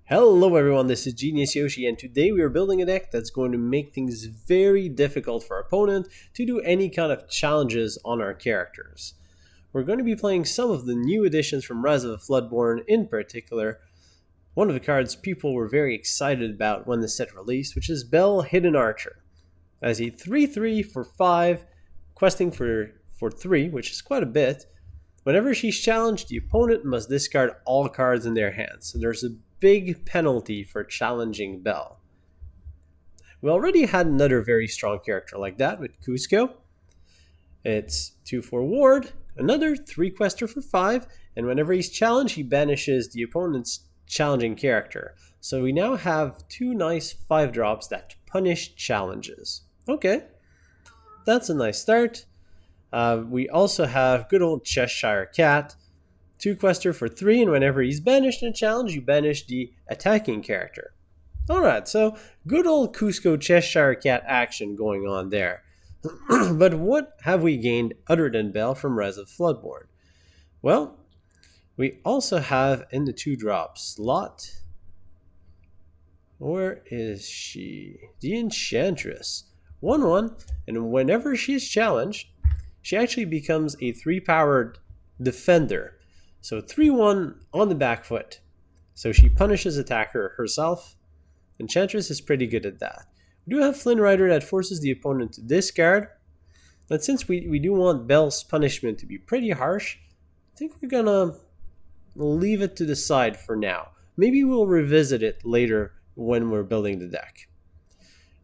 Hello everyone, this is Genius Yoshi, and today we are building a deck that's going to make things very difficult for our opponent to do any kind of challenges on our characters. We're going to be playing some of the new additions from Rise of the Floodborn, in particular one of the cards people were very excited about when the set released, which is Belle Hidden Archer. As a 3/3 for 5, questing for 3, which is quite a bit. Whenever she's challenged, the opponent must discard all cards in their hands, so there's a big penalty for challenging Belle. We already had another very strong character like that with Cusco. It's 2 for ward, another 3 quester for 5, and whenever he's challenged, he banishes the opponent's challenging character. So we now have 2 nice 5-drops that punish challenges. Okay, that's a nice start. We also have good old Cheshire Cat. 2 quester for 3, and whenever he's banished in a challenge, you banish the attacking character. Alright, so good old Cusco Cheshire Cat action going on there. But what have we gained other than Belle from Rise of Floodborn? Well, we also have in the 2-drop slot, where is she? The Enchantress. 1/1, and whenever she is challenged, she actually becomes a 3-powered defender. So 3/1 on the back foot. So she punishes attacker herself. Enchantress is pretty good at that. We do have Flynn Rider that forces the opponent to discard. But since we do want Belle's punishment to be pretty harsh, I think we're gonna leave it to the side for now. Maybe we'll revisit it later when we're building the deck.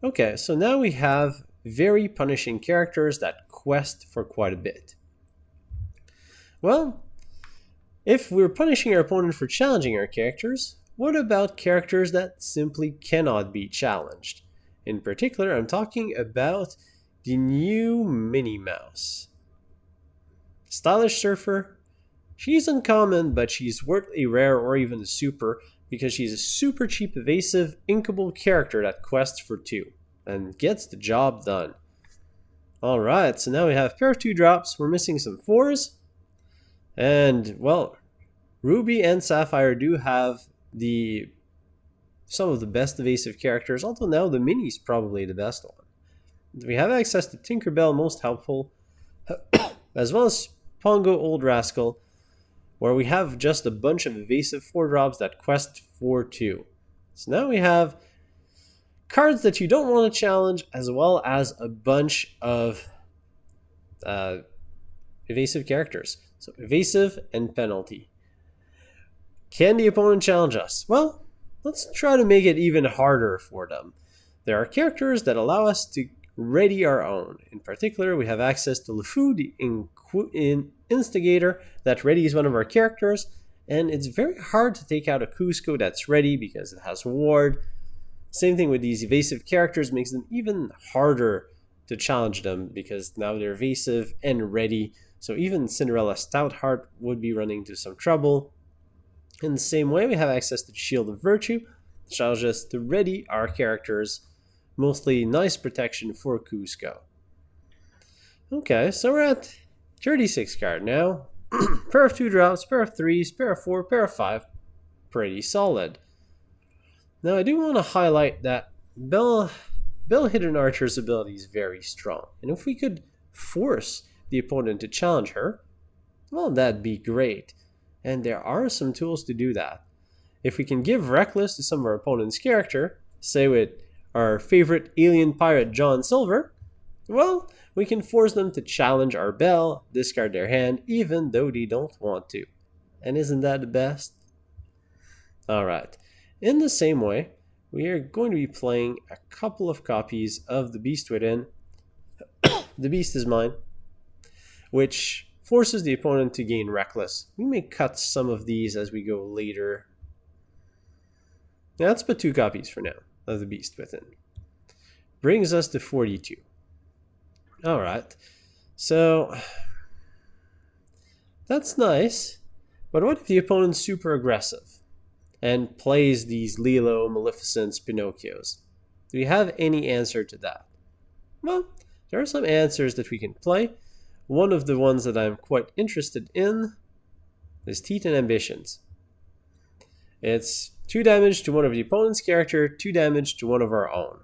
Okay, so now we have very punishing characters that quest for quite a bit. Well, if we're punishing our opponent for challenging our characters, what about characters that simply cannot be challenged? In particular, I'm talking about the new Minnie Mouse. Stylish Surfer. She's uncommon, but she's worth a rare or even a super because she's a super cheap evasive inkable character that quests for 2 and gets the job done. Alright, so now we have a pair of 2-drops. We're missing some 4s. And, well, Ruby and Sapphire do have some of the best evasive characters, although now the Mini's probably the best one. We have access to Tinkerbell, most helpful, as well as Pongo Old Rascal, where we have just a bunch of evasive 4-drops that quest for 2. So now we have cards that you don't want to challenge, as well as a bunch of evasive characters. So evasive and penalty. Can the opponent challenge us? Well, let's try to make it even harder for them. There are characters that allow us to ready our own. In particular, we have access to Lefou, the Instigator, that readies one of our characters, and it's very hard to take out a Cusco that's ready because it has ward. Same thing with these evasive characters, makes them even harder to challenge them because now they're evasive and ready. So even Cinderella Stoutheart would be running into some trouble. In the same way, we have access to Shield of Virtue, which allows us to ready our characters. Mostly nice protection for Cusco. Okay, so we're at 36 card now. Pair of 2-drops, pair of 3s, pair of 4, pair of 5. Pretty solid. Now I do want to highlight that Belle Hidden Archer's ability is very strong. And if we could force the opponent to challenge her, well, that'd be great. And there are some tools to do that. If we can give Reckless to some of our opponent's character, say with our favorite alien pirate John Silver, well, we can force them to challenge our Belle, discard their hand, even though they don't want to. And isn't that the best? Alright, in the same way, we are going to be playing a couple of copies of The Beast Within. The Beast is mine, which forces the opponent to gain Reckless. We may cut some of these as we go later. Now let's put 2 copies for now of The Beast Within. Brings us to 42. Alright, so that's nice, but what if the opponent's super aggressive and plays these Lilo, Maleficents, Pinocchios? Do we have any answer to that? Well, there are some answers that we can play. One of the ones that I'm quite interested in is Teeth and Ambitions. It's 2 damage to one of the opponent's character, 2 damage to one of our own.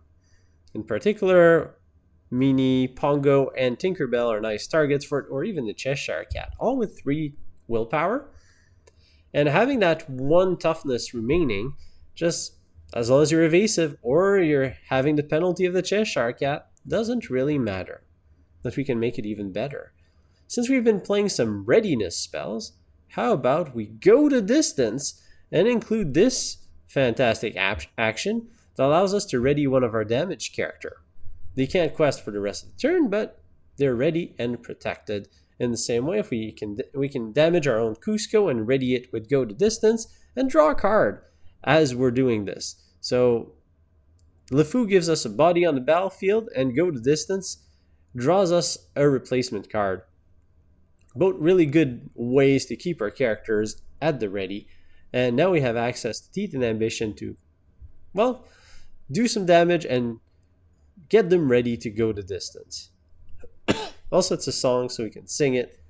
In particular, Meanie, Pongo, and Tinkerbell are nice targets for it, or even the Cheshire Cat, all with 3 willpower. And having that 1 toughness remaining, just as long as you're evasive or you're having the penalty of the Cheshire Cat, doesn't really matter. But we can make it even better. Since we've been playing some readiness spells, how about we go the distance and include this fantastic action that allows us to ready one of our damaged character. They can't quest for the rest of the turn, but they're ready and protected. In the same way, if we can damage our own Cusco and ready it with go the distance and draw a card as we're doing this. So Lefou gives us a body on the battlefield, and go the distance draws us a replacement card. Both really good ways to keep our characters at the ready. And now we have access to Teeth and Ambition to, well, do some damage and get them ready to go the distance. Also, it's a song, so we can sing it.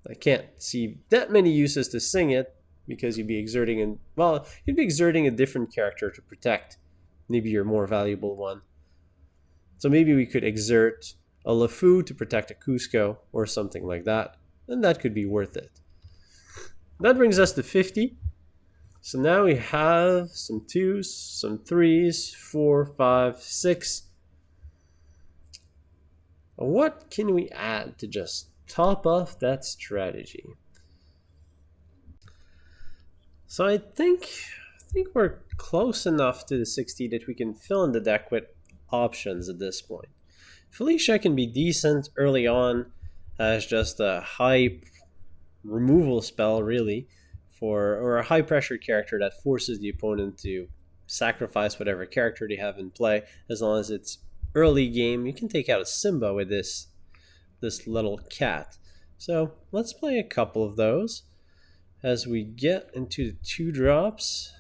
I can't see that many uses to sing it because you'd be exerting a different character to protect maybe your more valuable one. So maybe we could exert a Lefou to protect a Cusco or something like that, and that could be worth it. That brings us to 50. So now we have some 2s, some 3s, 4, 5, 6. What can we add to just top off that strategy? So I think we're close enough to the 60 that we can fill in the deck with options at this point. Felicia can be decent early on as just a high removal spell, really, or a high pressure character that forces the opponent to sacrifice whatever character they have in play. As long as it's early game, you can take out a Simba with this little cat. So let's play a couple of those as we get into the 2 drops.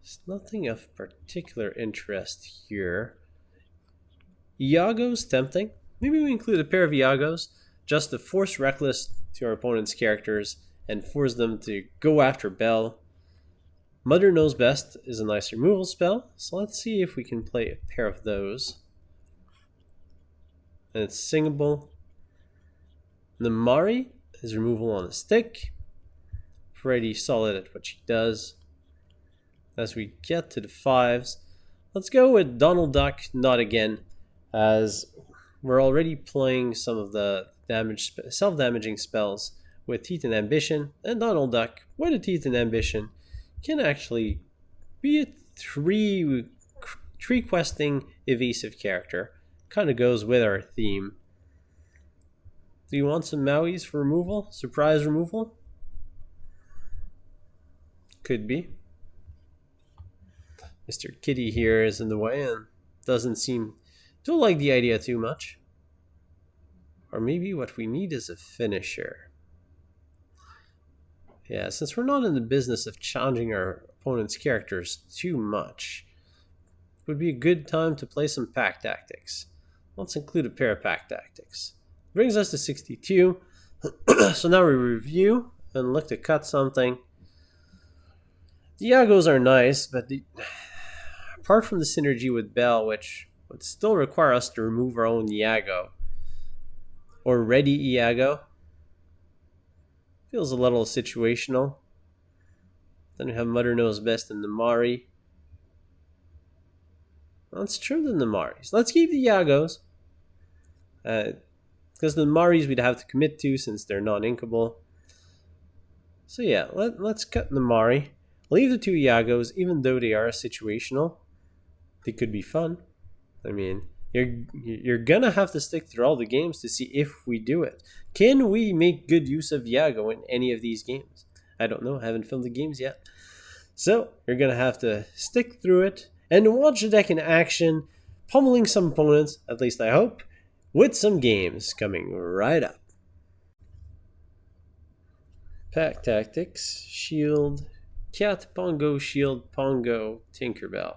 There's nothing of particular interest here. Iago's tempting. Maybe we include a pair of Iagos just to force Reckless to our opponent's characters and force them to go after Belle. Mother Knows Best is a nice removal spell, so let's see if we can play a pair of those. And it's singable. Namari is removal on a stick. Pretty solid at what she does. As we get to the 5s, let's go with Donald Duck, Not Again, as we're already playing some of the self-damaging spells with Teeth and Ambition, and Donald Duck with a Teeth and Ambition can actually be a 3 questing evasive character. Kind of goes with our theme. Do you want some Mauis for removal? Surprise removal? Could be. Mr. Kitty here is in the way and doesn't seem to like the idea too much. Or maybe what we need is a finisher. Yeah, since we're not in the business of challenging our opponent's characters too much, it would be a good time to play some pack tactics. Let's include a pair of pack tactics. Brings us to 62. So now we review and look to cut something. The Iagos are nice, but apart from the synergy with Belle, which would still require us to remove our own Iago, or ready Iago, feels a little situational. Then we have Mother Knows Best and Namari. Let's trim the Namaris. Let's keep the Iagos. Because the Namaris we'd have to commit to since they're non-inkable. So yeah, let's cut Namari. Leave the 2 Iagos, even though they are situational. They could be fun. I mean, you're gonna have to stick through all the games to see if we do it. Can we make good use of Iago in any of these games? I don't know. I haven't filmed the games yet. So you're gonna have to stick through it and watch the deck in action, pummeling some opponents, at least I hope, with some games coming right up. Pack Tactics, Shield, Cat, Pongo, Shield, Pongo, Tinkerbell.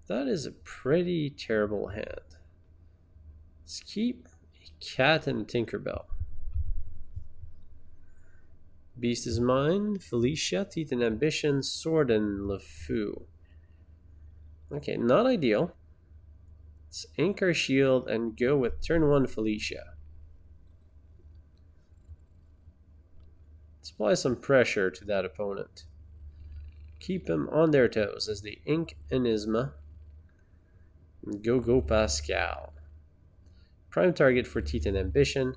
That is a pretty terrible hand. Let's keep a Cat and a Tinkerbell. Beast is mine. Felicia, Teeth and Ambition, Sword and Lefou. Okay, not ideal. Let's ink our shield and go with turn 1 Felicia. Let's apply some pressure to that opponent. Keep them on their toes as they ink Enigma. And go Pascal. Prime target for Teeth and Ambition.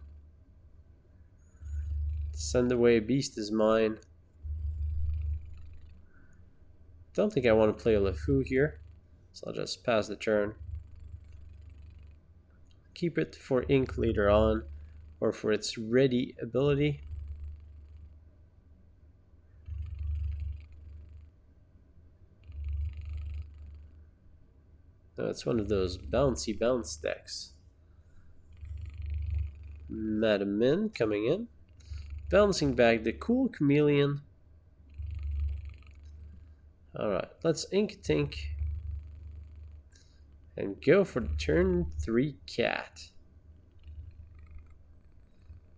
Send away Beast is mine. Don't think I want to play a Lefou here, so I'll just pass the turn. Keep it for ink later on, or for its ready ability. No, it's one of those bouncy bounce decks. Madam Min coming in. Bouncing back the cool chameleon. Alright, let's ink Tink. And go for the turn 3 cat.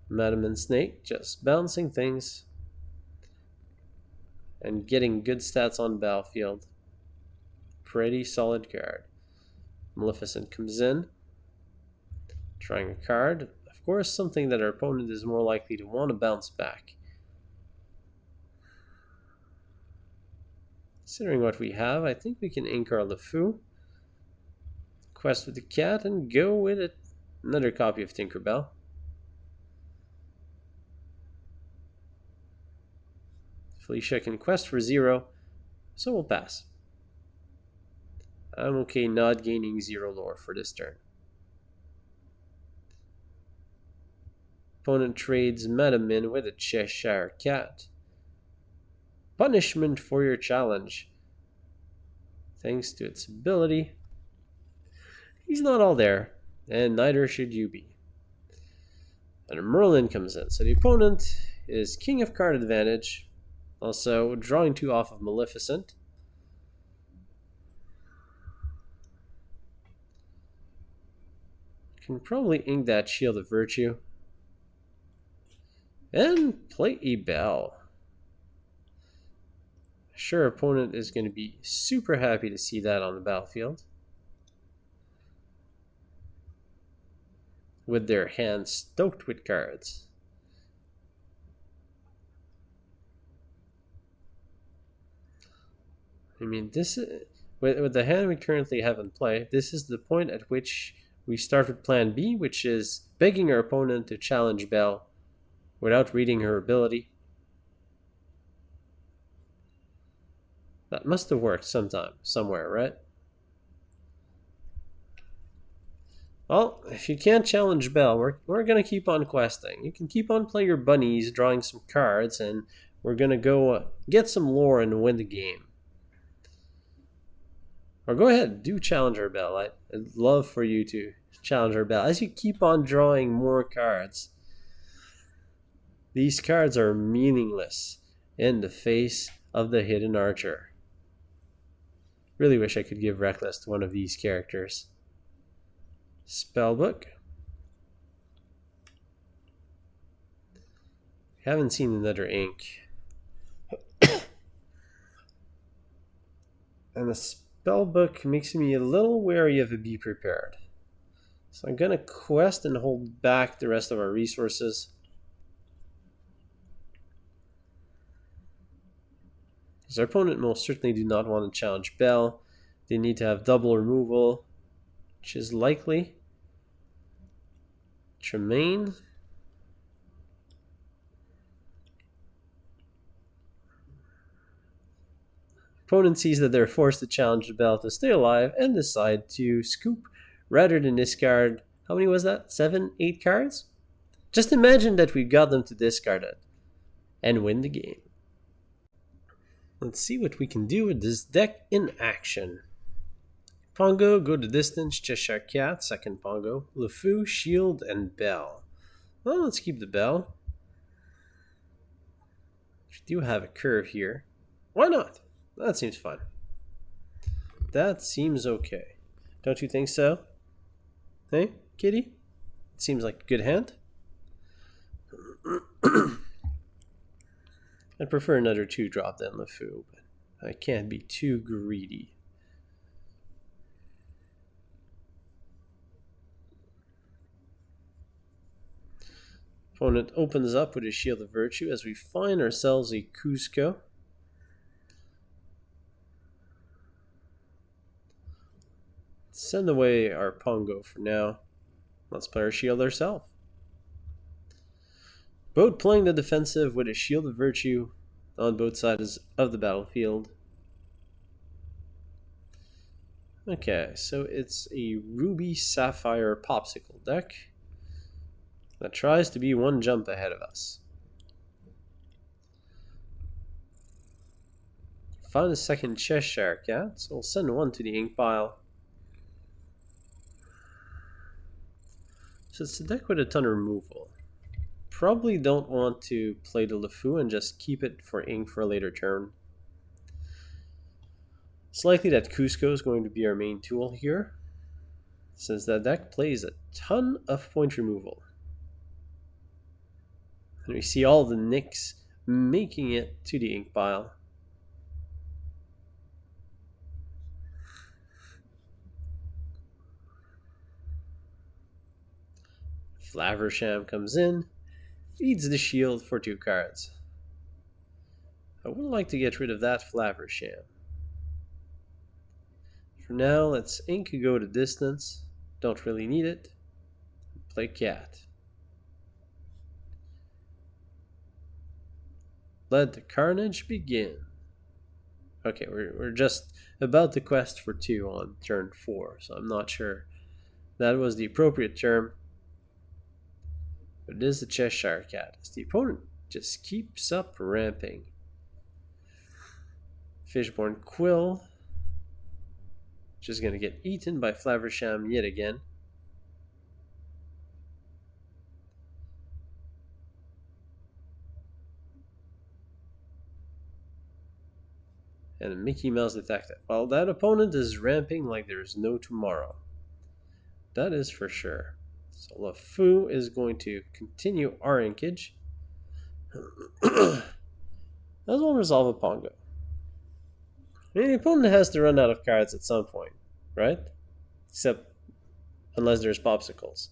Madam and Snake just bouncing things. And getting good stats on the battlefield. Pretty solid card. Maleficent comes in. Trying a card. Of course, something that our opponent is more likely to want to bounce back. Considering what we have, I think we can ink our Lefou. Quest with the cat and go with it. Another copy of Tinkerbell. Felicia can quest for 0, so we'll pass. I'm okay not gaining 0 lore for this turn. Opponent trades Madam Min with a Cheshire Cat. Punishment for your challenge. Thanks to its ability. He's not all there, and neither should you be. And a Merlin comes in, so the opponent is King of Card advantage. Also, drawing 2 off of Maleficent. Can probably ink that Shield of Virtue. And play a Belle. Sure, opponent is going to be super happy to see that on the battlefield. With their hands stoked with cards. I mean, this is, with the hand we currently have in play, this is the point at which we start with plan B, which is begging our opponent to challenge Belle without reading her ability. That must have worked sometime, somewhere, right? Well, if you can't challenge Belle, we're going to keep on questing. You can keep on playing your bunnies, drawing some cards, and we're going to go get some lore and win the game. Or go ahead, do challenge her, Belle. I'd love for you to challenge her, Belle. As you keep on drawing more cards, these cards are meaningless in the face of the hidden archer. Really wish I could give Reckless to one of these characters. Spellbook. Haven't seen another ink. And the spellbook makes me a little wary of a Be Prepared. So I'm going to quest and hold back the rest of our resources. Because our opponent most certainly do not want to challenge Belle. They need to have double removal, which is likely. Tremaine. Opponent sees that they're forced to challenge Belle to stay alive and decide to scoop rather than discard. How many was that? 7, 8 cards? Just imagine that we got them to discard it and win the game. Let's see what we can do with this deck in action. Pongo, go the distance, Cheshire Cat, second Pongo, Lefou, Shield, and Belle. Well, let's keep the Belle. We do have a curve here. Why not? That seems fun. That seems okay. Don't you think so? Hey, kitty? It seems like a good hand. I'd prefer another 2-drop than Lefou, but I can't be too greedy. Opponent opens up with a Shield of Virtue as we find ourselves a Cusco. Send away our Pongo for now. Let's play our Shield ourselves. Both playing the defensive with a Shield of Virtue on both sides of the battlefield. Okay, so it's a Ruby Sapphire Popsicle deck that tries to be one jump ahead of us. Find a second Cheshire Cat, so we'll send one to the ink pile. So it's a deck with a ton of removal. Probably don't want to play the Lefou and just keep it for ink for a later turn. It's likely that Cusco is going to be our main tool here, since that deck plays a ton of point removal. And we see all the nicks making it to the ink pile. Flaversham comes in, feeds the shield for 2 cards. I would like to get rid of that Flaversham. For now, let's ink go to distance. Don't really need it. Play cat. Let the carnage begin. Okay, we're just about to quest for 2 on turn 4, so I'm not sure that was the appropriate term. But it is the Cheshire Cat, as the opponent just keeps up ramping. Fishborn Quill, just going to get eaten by Flaversham yet again. And a Mickey Mouse Detective. Well, that opponent is ramping like there's no tomorrow. That is for sure. So Lefou is going to continue our inkage. That will resolve a Pongo. I mean, the opponent has to run out of cards at some point, right? Except unless there's popsicles.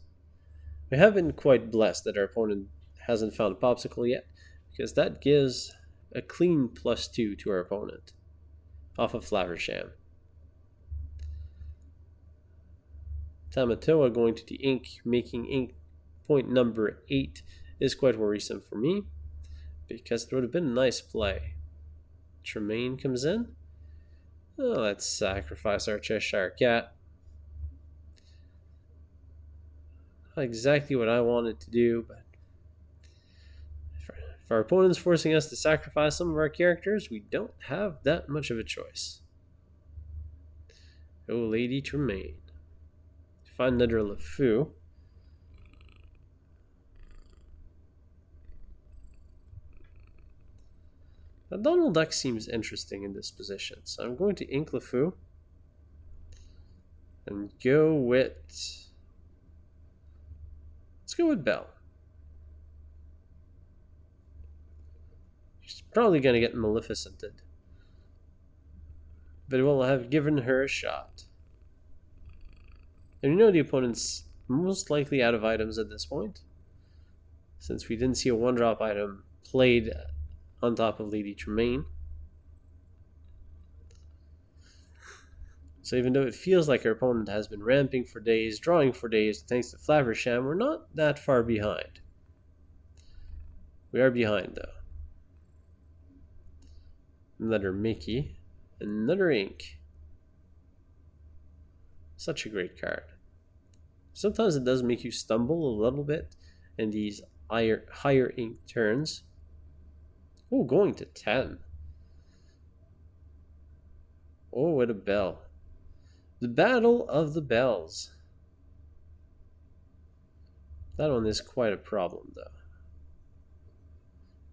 We have been quite blessed that our opponent hasn't found a popsicle yet, because that gives a clean +2 to our opponent off of Flaversham. Tamatoa going to the ink, making ink point number 8 is quite worrisome for me, because it would have been a nice play. Tremaine comes in. Oh, let's sacrifice our Cheshire Cat. Not exactly what I wanted to do, but if our opponent's forcing us to sacrifice some of our characters, we don't have that much of a choice. Oh, Lady Tremaine. Find another Lefou. Now, Donald Duck seems interesting in this position, so I'm going to ink Lefou and go with... Let's go with Belle. She's probably going to get Maleficented, but we'll have given her a shot. And we know the opponent's most likely out of items at this point, since we didn't see a 1-drop item played on top of Lady Tremaine. So even though it feels like our opponent has been ramping for days, drawing for days, thanks to Flaversham, we're not that far behind. We are behind, though. Another Mickey. Another ink. Such a great card. Sometimes it does make you stumble a little bit in these higher ink turns. Oh, going to 10. Oh, what a Belle. The Battle of the Bells. That one is quite a problem, though,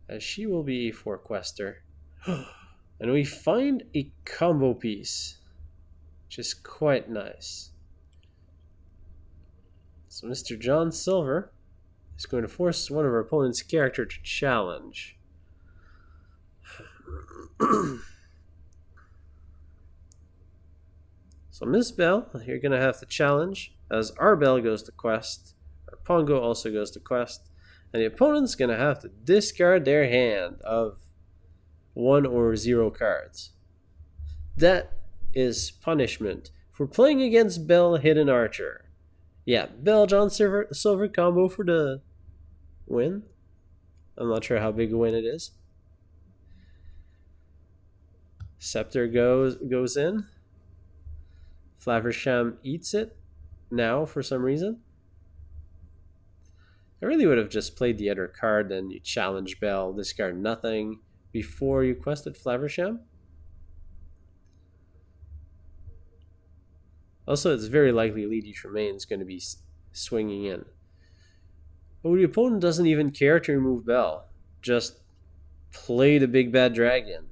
as she will be a 4 quester. And we find a combo piece, which is quite nice. So Mr. John Silver is going to force one of our opponent's character to challenge. So Miss Belle, you're going to have to challenge, as our Belle goes to quest, our Pongo also goes to quest, and the opponent's going to have to discard their hand of 1 or 0 cards. That is punishment for playing against Belle Hidden Archer. Yeah, Belle John Silver combo for the win. I'm not sure how big a win it is. Scepter goes in. Flaversham eats it now for some reason. I really would have just played the other card, then you challenge Belle, discard nothing before you quested Flaversham. Also, it's very likely Lady Tremaine is going to be swinging in. But the opponent doesn't even care to remove Belle. Just play the big bad dragon.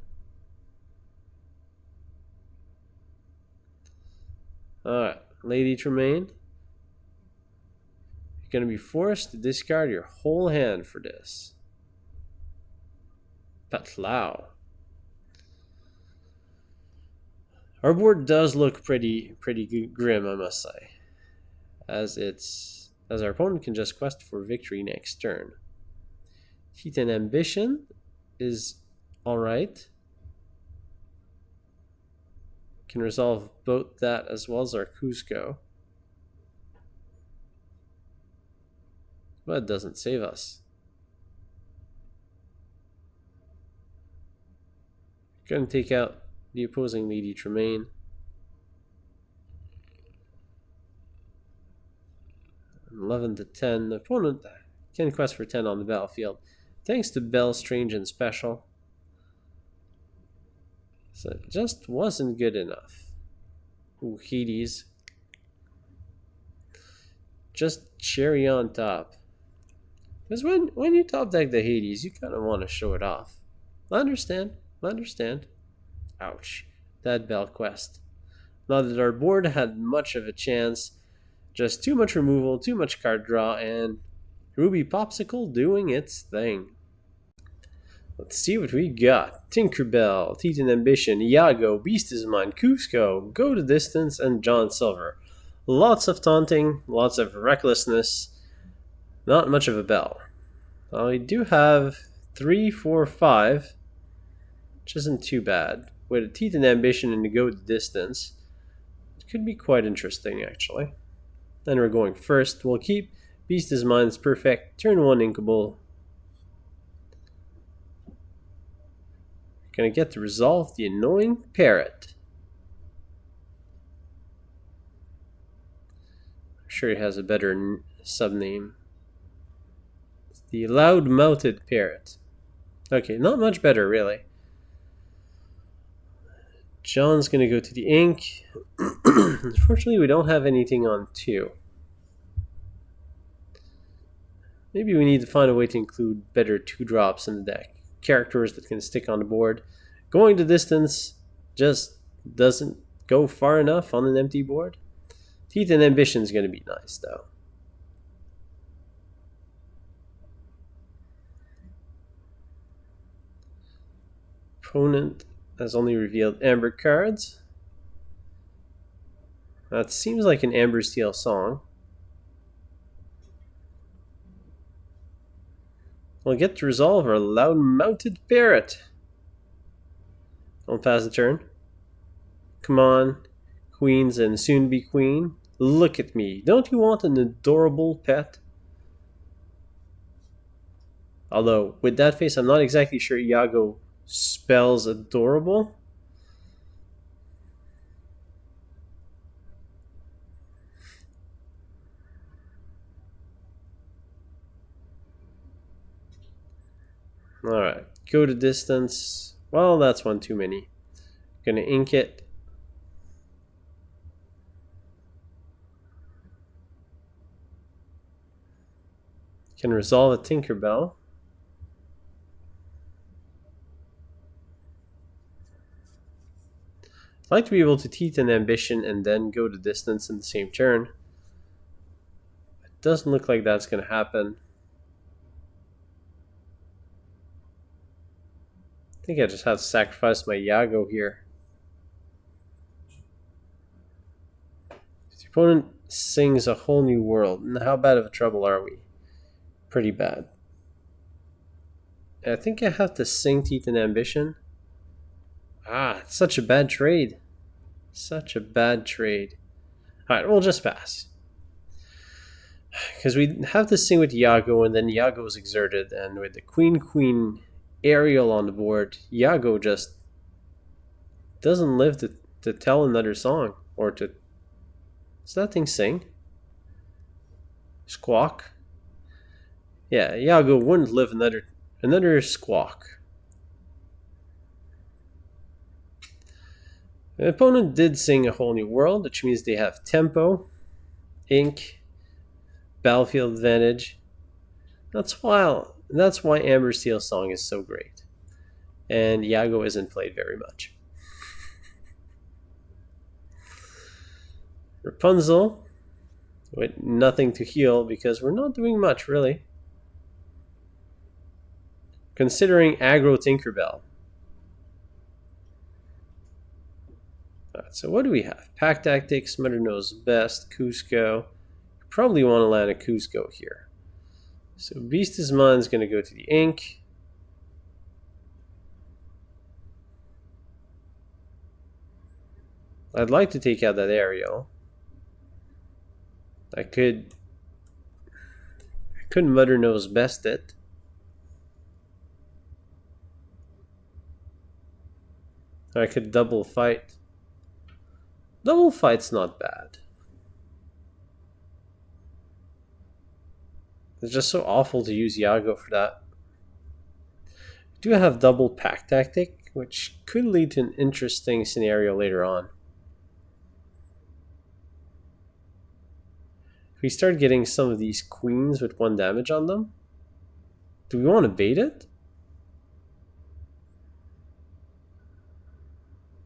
Alright, Lady Tremaine. You're going to be forced to discard your whole hand for this. Patlau. Our board does look pretty grim, I must say. As our opponent can just quest for victory next turn. Heat and Ambition is alright. Can resolve both that as well as our Cusco. But it doesn't save us. Going to take out the opposing Lady Tremaine. And 11 to 10. The opponent can quest for 10 on the battlefield. Thanks to Belle, Strange, and Special. So it just wasn't good enough. Ooh, Hades. Just cherry on top. Because when you top deck the Hades, you kind of want to show it off. I understand. Ouch. That Belle quest. Not that our board had much of a chance. Just too much removal, too much card draw, and Ruby Popsicle doing its thing. Let's see what we got. Tinkerbell, Titan Ambition, Iago, Beast is Mine, Cusco, Go the Distance, and John Silver. Lots of taunting, lots of recklessness. Not much of a Belle. We do have 3, 4, 5, which isn't too bad. With a Titan Ambition and a Go the Distance, it could be quite interesting actually. Then we're going first. We'll keep Beast is Mine, it's perfect. Turn 1 Inkable. Gonna get to resolve the annoying parrot. I'm sure he has a better sub-name. It's the loud-mouthed parrot. Okay, not much better really. John's gonna go to the ink. Unfortunately, we don't have anything on 2. Maybe we need to find a way to include better 2-drops in the deck. Characters that can stick on the board. Going the distance just doesn't go far enough on an empty board. Teeth and Ambition is going to be nice though. Opponent has only revealed Amber cards. That seems like an Amber Steel song. We'll get to resolve our loud-mouthed parrot. Don't pass the turn. Come on, queens and soon-be queen. Look at me. Don't you want an adorable pet? Although, with that face, I'm not exactly sure Iago spells adorable. Alright, go to distance. Well, that's one too many. Gonna ink it. Can resolve a Tinkerbell. I'd like to be able to teeth an Ambition and then go to distance in the same turn. It doesn't look like that's gonna happen. I think I just have to sacrifice my Yago here. The opponent sings A Whole New World. And how bad of a trouble are we? Pretty bad. I think I have to sing Teeth and Ambition. It's such a bad trade. Such a bad trade. Alright, we'll just pass. Because we have to sing with Yago, and then Yago is exerted, and with the Queen Ariel on the board, Yago just doesn't live to tell another song. Or to... Does that thing sing? Squawk? Yeah, Yago wouldn't live another squawk. The opponent did sing A Whole New World, which means they have tempo, ink, battlefield advantage. That's why Amber Steel's song is so great. And Yago isn't played very much. Rapunzel, with nothing to heal because we're not doing much really. Considering aggro Tinkerbell. Alright, so what do we have? Pack Tactics, Mother Knows Best, Cusco. Probably want to land a Cusco here. So Beast is Mine is going to go to the ink. I'd like to take out that Ariel. I couldn't Mother Knows Best it. I could double fight. Double fight's not bad. It's just so awful to use Yago for that. I do have double pack tactic, which could lead to an interesting scenario later on. If we start getting some of these queens with 1 damage on them, do we want to bait it?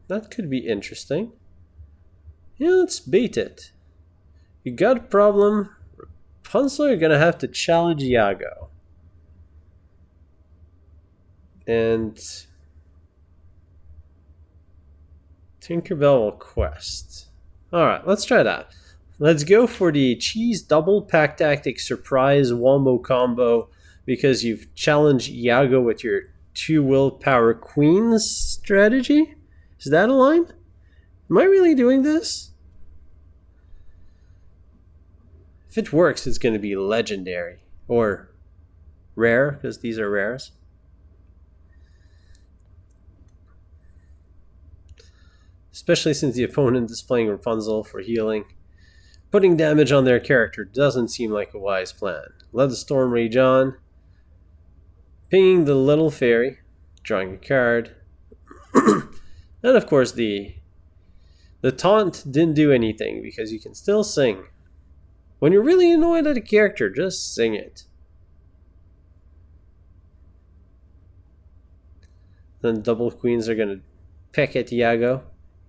That could be interesting. Yeah, let's bait it. You got a problem. Rapunzel, you're gonna have to challenge Yago. And Tinkerbell will quest. Alright, let's try that. Let's go for the cheese double pack tactic surprise wombo combo because you've challenged Yago with your 2 willpower queens strategy. Is that a line? Am I really doing this? If it works, it's going to be legendary. Or rare, because these are rares. Especially since the opponent is playing Rapunzel for healing. Putting damage on their character doesn't seem like a wise plan. Let the storm rage on. Pinging the little fairy. Drawing a card. And of course the taunt didn't do anything because you can still sing. When you're really annoyed at a character, just sing it. Then double queens are going to peck at Yago.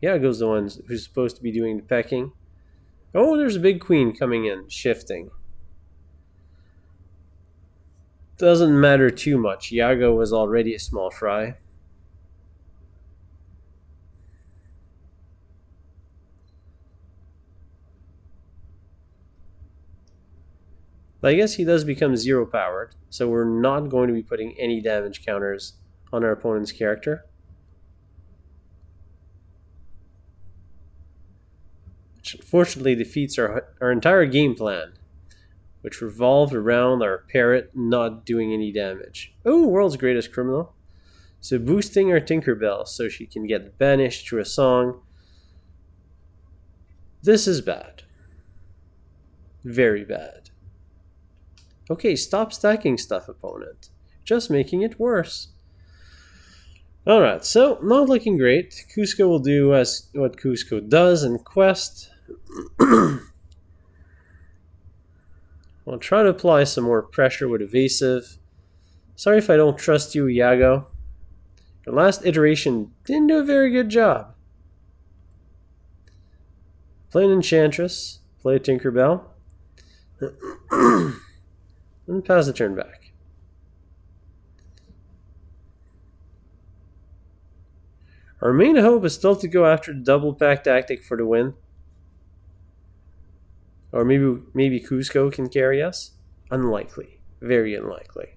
Yago's the one who's supposed to be doing the pecking. Oh, there's a big queen coming in, shifting. Doesn't matter too much. Yago was already a small fry. I guess he does become 0 powered, so we're not going to be putting any damage counters on our opponent's character. Which unfortunately defeats our entire game plan, which revolved around our parrot not doing any damage. Oh, world's greatest criminal. So boosting our Tinkerbell so she can get banished through a song. This is bad. Very bad. Okay, stop stacking stuff, opponent. Just making it worse. Alright, so not looking great. Cusco will do as what Cusco does and quest. I'll try to apply some more pressure with evasive. Sorry if I don't trust you, Yago. Your last iteration didn't do a very good job. Play an Enchantress. Play a Tinkerbell. And pass the turn back. Our main hope is still to go after the double pack tactic for the win. Or maybe Cusco can carry us. Unlikely. Very unlikely.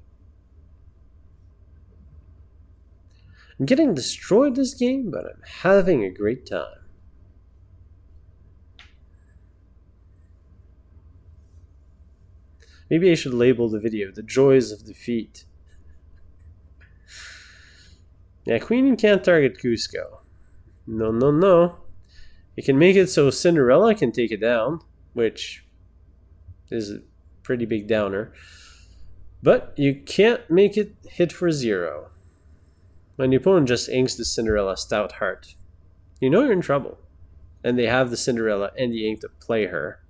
I'm getting destroyed this game, but I'm having a great time. Maybe I should label the video The Joys of Defeat. Yeah, Queen can't target Cusco. No, no, no. You can make it so Cinderella can take it down, which is a pretty big downer. But you can't make it hit for 0. When the opponent just inks the Cinderella Stout Heart, you know you're in trouble. And they have the Cinderella and the ink to play her.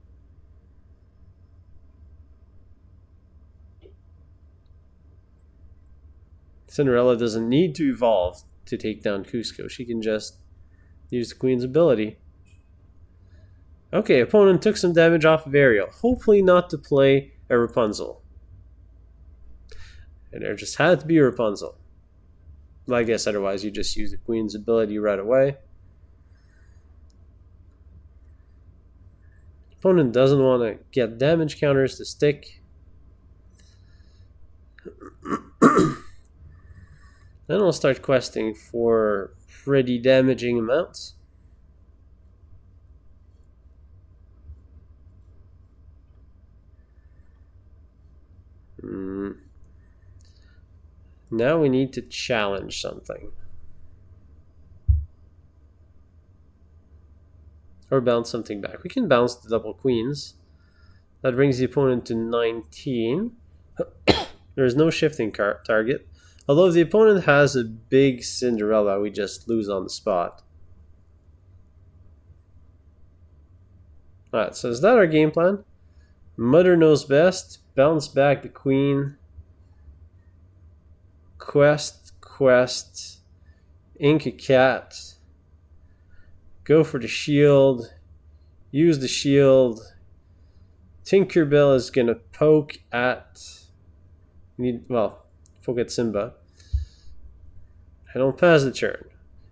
Cinderella doesn't need to evolve to take down Cusco. She can just use the Queen's ability. Okay, opponent took some damage off of Ariel. Hopefully not to play a Rapunzel. And there just had to be a Rapunzel. Well, I guess otherwise you just use the Queen's ability right away. Opponent doesn't want to get damage counters to stick. Then we'll start questing for pretty damaging amounts. Now we need to challenge something. Or bounce something back. We can bounce the double queens. That brings the opponent to 19. There is no shifting target. Although if the opponent has a big Cinderella, we just lose on the spot. Alright, so is that our game plan? Mother knows best. Bounce back the queen. Quest. Ink a cat. Go for the shield. Use the shield. Tinkerbell is gonna poke at... poke at Simba. I don't pass the turn.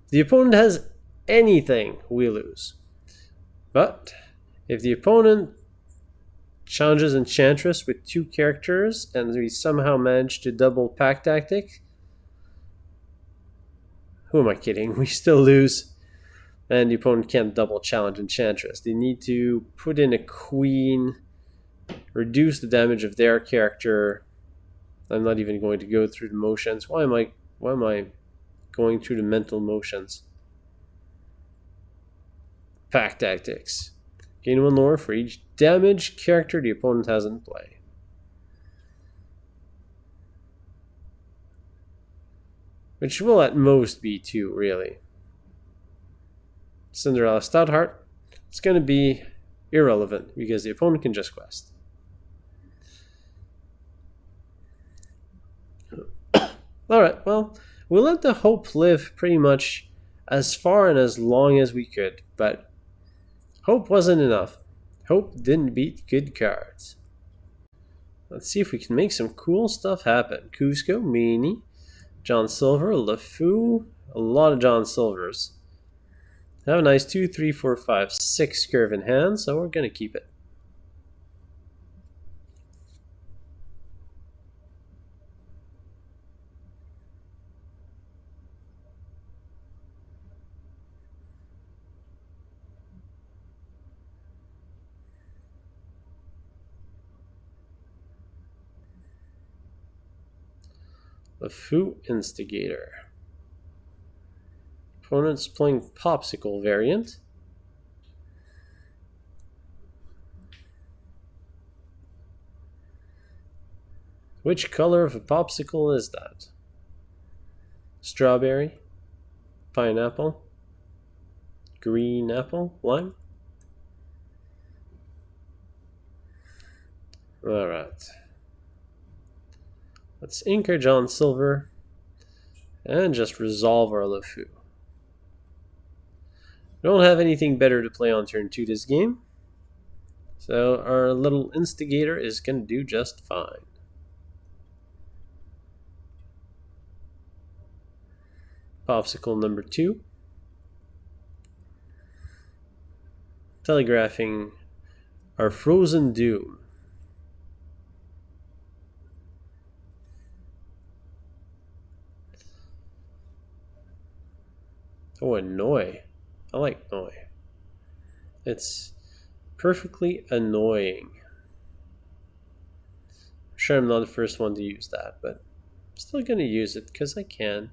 If the opponent has anything, we lose. But if the opponent challenges Enchantress with 2 characters and we somehow manage to double pack tactic, who am I kidding? We still lose. And the opponent can't double challenge Enchantress. They need to put in a queen, reduce the damage of their character. I'm not even going to go through the motions. Why am I going through the mental motions? Pack tactics. Gain 1 lore for each damage character the opponent has in play. Which will at most be 2, really. Cinderella Stoutheart, it's going to be irrelevant because the opponent can just quest. Alright, well, we let the hope live pretty much as far and as long as we could, but hope wasn't enough. Hope didn't beat good cards. Let's see if we can make some cool stuff happen. Cusco, Meanie, John Silver, Lefou, a lot of John Silvers. Have a nice 2, 3, 4, 5, 6 curve in hand, so we're going to keep it. Lefou Instigator. Opponent's playing Popsicle variant. Which color of a popsicle is that? Strawberry? Pineapple? Green apple? Lime? Alright. Let's ink our John Silver and just resolve our Lefou. We don't have anything better to play on turn 2 this game, so our little Instigator is going to do just fine. Popsicle number 2. telegraphing our frozen doom. Oh, annoy. I like annoy. It's perfectly annoying. I'm sure I'm not the first one to use that, but I'm still going to use it because I can.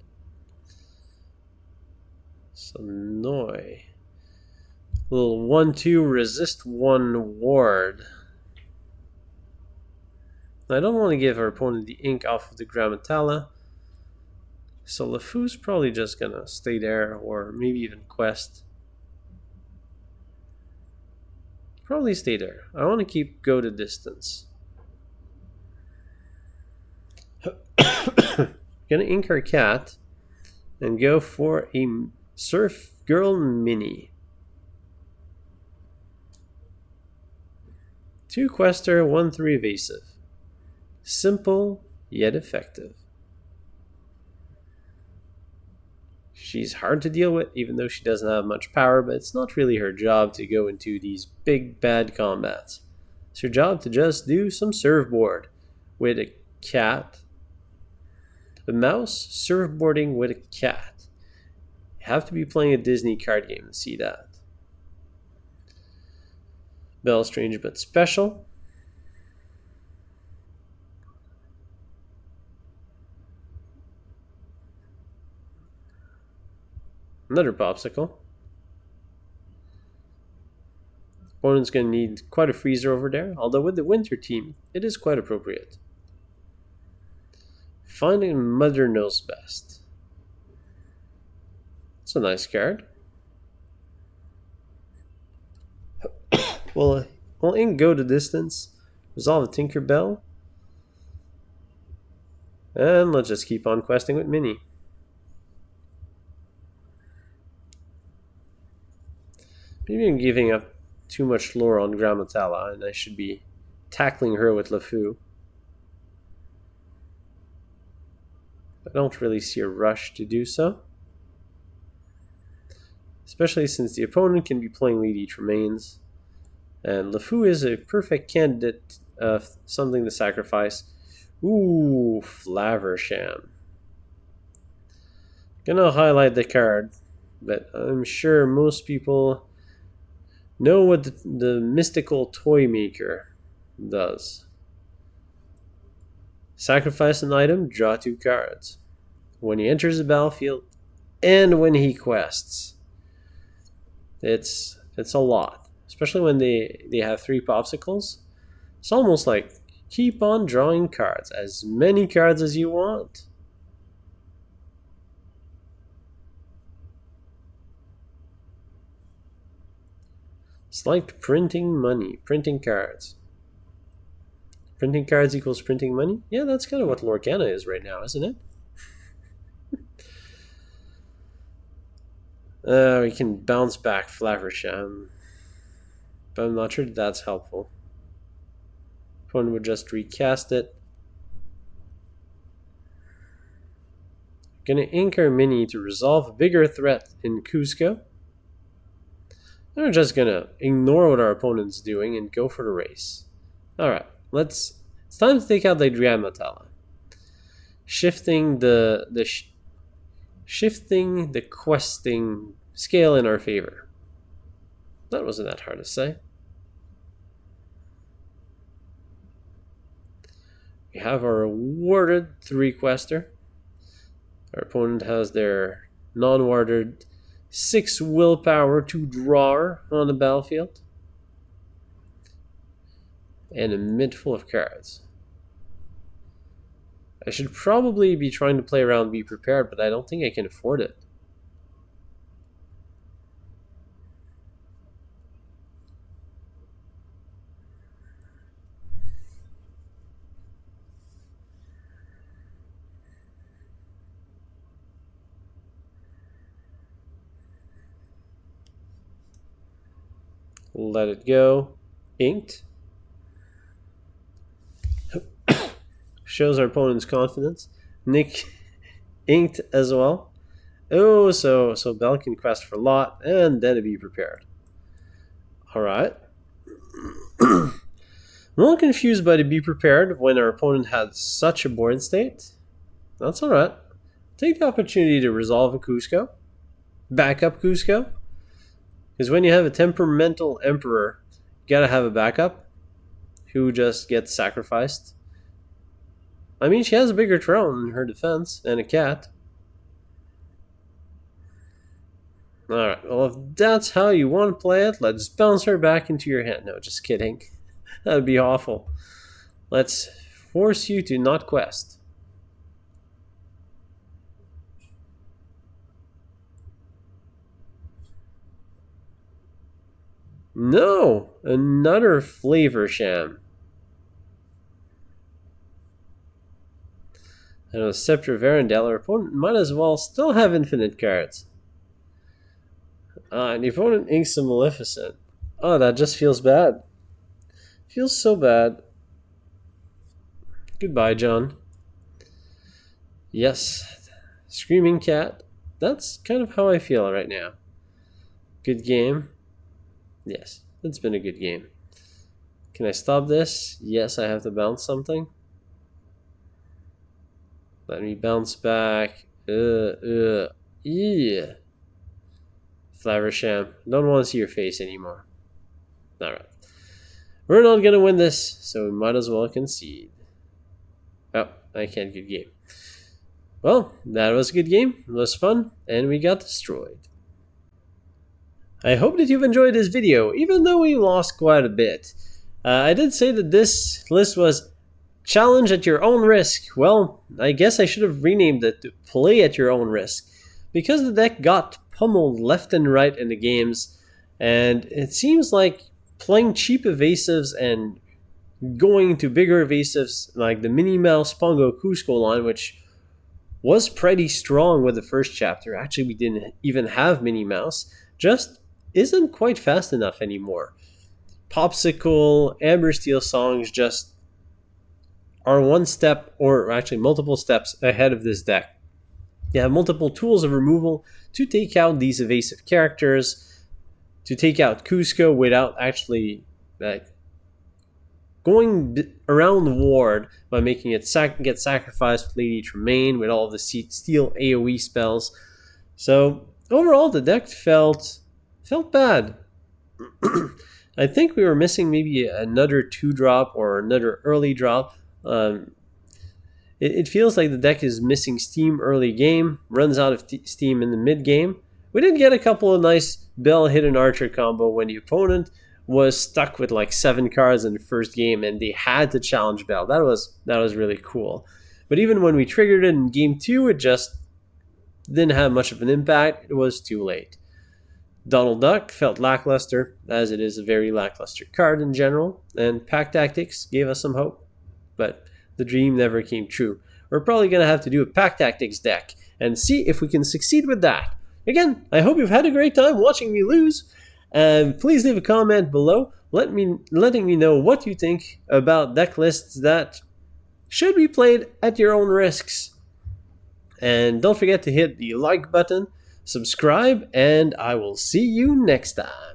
So annoy. Little 1-2 resist 1 ward. I don't want to give our opponent the ink off of the Grammatella. So Lefou's probably just gonna stay there, or maybe even quest. Probably stay there. I want to keep go the distance. Gonna ink our cat and go for a Surf Girl Mini. 2 quester, 1-3 evasive. Simple yet effective. She's hard to deal with, even though she doesn't have much power, but it's not really her job to go into these big bad combats. It's her job to just do some surfboard with a cat. A mouse surfboarding with a cat. You have to be playing a Disney card game to see that. Belle, strange but special. Another popsicle. Opponent's going to need quite a freezer over there, although with the winter team, it is quite appropriate. Finding Mother Knows Best. It's a nice card. We'll ink go the distance, resolve a Tinkerbell, and let's just keep on questing with Minnie. Maybe I'm giving up too much lore on Grammatella, and I should be tackling her with Lefou. I don't really see a rush to do so. Especially since the opponent can be playing Lead Each Remains. And Lefou is a perfect candidate of something to sacrifice. Ooh, Flaversham. Gonna highlight the card, but I'm sure most people know what the mystical toy maker does. Sacrifice an item, draw 2 cards. When he enters the battlefield, and when he quests. It's a lot. Especially when they have 3 popsicles. It's almost like keep on drawing cards. As many cards as you want. It's like printing money, printing cards. Printing cards equals printing money? Yeah, that's kind of what Lorcana is right now, isn't it? We can bounce back Flaversham, but I'm not sure that's helpful. Opponent would just recast it. Gonna ink our Mini to resolve a bigger threat in Cusco. We're just gonna ignore what our opponent's doing and go for the race. Alright, it's time to take out the Grammatella. Shifting the questing scale in our favor. That wasn't that hard to say. We have our warded 3 quester. Our opponent has their non-warded 6 willpower to draw on the battlefield. And a mid full of cards. I should probably be trying to play around Be Prepared, but I don't think I can afford it. Let it go. Inked. Shows our opponent's confidence. Nick inked as well. Oh, so Belle can quest for lot and then Be Prepared. Alright. I'm a little confused by the be prepared when our opponent had such a board state. That's alright. Take the opportunity to resolve a Cusco. Backup Cusco. Because when you have a temperamental emperor, you gotta have a backup who just gets sacrificed. I mean, she has a bigger throne in her defense and a cat. Alright, well, if that's how you want to play it, let's bounce her back into your hand. No, just kidding. That would be awful. Let's force you to not quest. No! Another flavor sham. And with Scepter Varendell, our opponent might as well still have infinite cards. And the opponent inks a Maleficent. Oh, that just feels bad. Feels so bad. Goodbye, John. Yes. Screaming Cat. That's kind of how I feel right now. Good game. Yes, it's been a good game. Can I stop this? Yes, I have to bounce something. Let me bounce back. Yeah. Flaversham. Don't want to see your face anymore. Alright. We're not going to win this, so we might as well concede. Oh, I can't get game. Well, that was a good game. It was fun, and we got destroyed. I hope that you've enjoyed this video, even though we lost quite a bit. I did say that this list was challenge at your own risk. Well, I guess I should have renamed it to play at your own risk, because the deck got pummeled left and right in the games, and it seems like playing cheap evasives and going to bigger evasives like the Minnie Mouse Pongo Cusco line, which was pretty strong with the first chapter. Actually, we didn't even have Minnie Mouse. Just isn't quite fast enough anymore. Popsicle, Amber Steel songs just are one step, or actually multiple steps ahead of this deck. You have multiple tools of removal to take out these evasive characters, to take out Cusco without actually going around the ward by making it get sacrificed with Lady Tremaine with all the steel AoE spells. So overall, the deck felt bad. I think we were missing maybe another 2-drop or another early drop. It feels like the deck is missing steam early game, runs out of steam in the mid game. We did get a couple of nice Belle Hidden Archer combo when the opponent was stuck with like 7 cards in the first game and they had to challenge Belle. That was really cool. But even when we triggered it in game 2, it just didn't have much of an impact. It was too late. Donald Duck felt lackluster, as it is a very lackluster card in general, and Pack Tactics gave us some hope, but the dream never came true. We're probably going to have to do a Pack Tactics deck and see if we can succeed with that. Again, I hope you've had a great time watching me lose, and please leave a comment below letting me know what you think about deck lists that should be played at your own risks. And don't forget to hit the like button, subscribe, and I will see you next time.